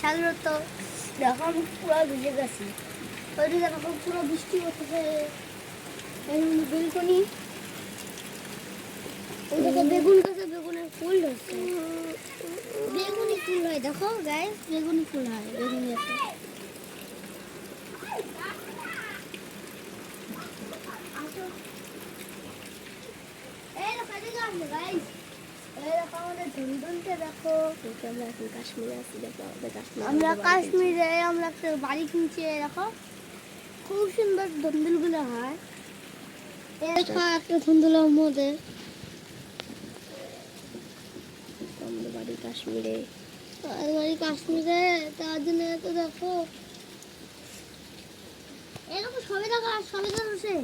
সাধারণত দেখো আমি পুরো ভিজে গেছি। ওইদিকে দেখো পুরো বৃষ্টি হচ্ছে। বেলকনি ওইদিকে বেগুন গাছে বেগুনের ফুল হচ্ছে। বেগুনি ফুল হয় দেখো গাইস, বেগুনি ফুল হয় বেগুনি গাছে। আমরা কাশ্মীরে আমরা একটা বাড়ি কিনছি। দেখো খুব সুন্দর ধুন্দুলগুলো হয়। একটা ধুন্দুলের মধ্যে বাড়ি কাশ্মীরে, বাড়ি কাশ্মীরে। তার জন্য তো দেখো এরকম সবে দেখা সবে ধরছে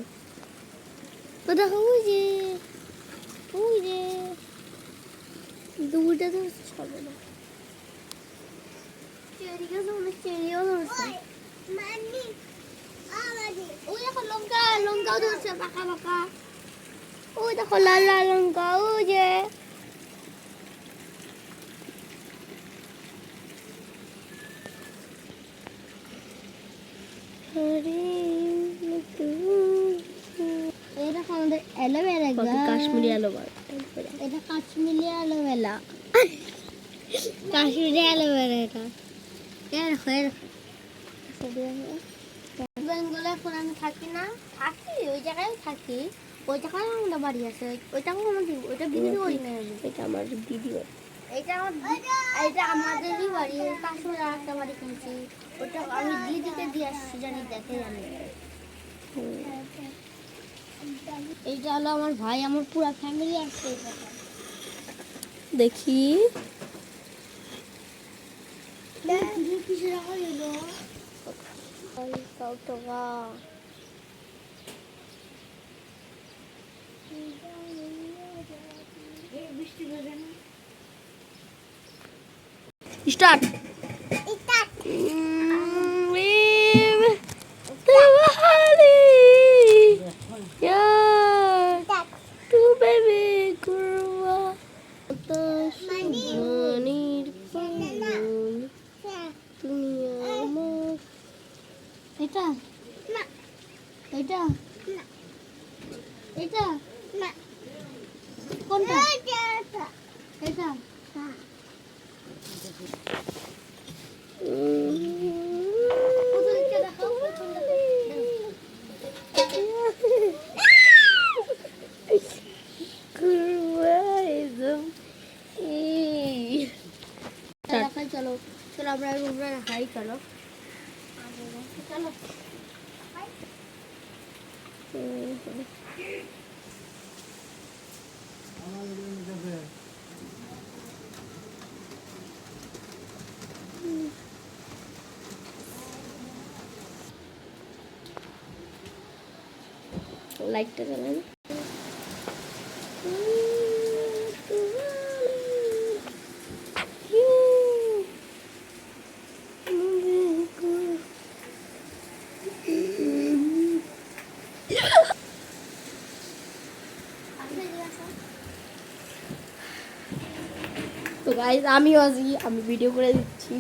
তো দেখো ওই যে দুটা তো সবে না। চেরি গাছ অনেক চেরিও ধরছে। ওই দেখো লঙ্কাও ধরছে পাকা পাকা। ওই দেখো লাল লাল লঙ্কা। ওই যে এই দেখো আমাদের অ্যালোভেরা গাছ, কাশ্মীরি অ্যালোভেরা। এটা কাশ্মীরি অ্যালোভেরা, কাশ্মীরি অ্যালোভেরা। এটা বেঙ্গলে এখন আমি থাকি না, থাকি ওই জায়গায় থাকি। ওই জায়গায় আমাদের বাড়ি আছে। ওইটা ওইটা বিক্রি করি না। এটা আমার দিদি, এটা আমাদেরই বাড়ি। কাশ্মীরে একটা বাড়ি কিনছি, ওটা আমি দিদিকে দিয়ে আসছি। জানি দেখে জানি এইটা হলো আমার ভাই, আমার পুরো ফ্যামিলি আসছে। দেখি কিসে রাখা গেল টাকা। স্টার্ট। এটা না, এটা না, এটা না, কোনটা? এটা চলো চলো আমরা রুমে রাখাই। চলো চলো লাইটটা জ্বালান। তো গাইস আমি ভিডিও করে দিচ্ছি।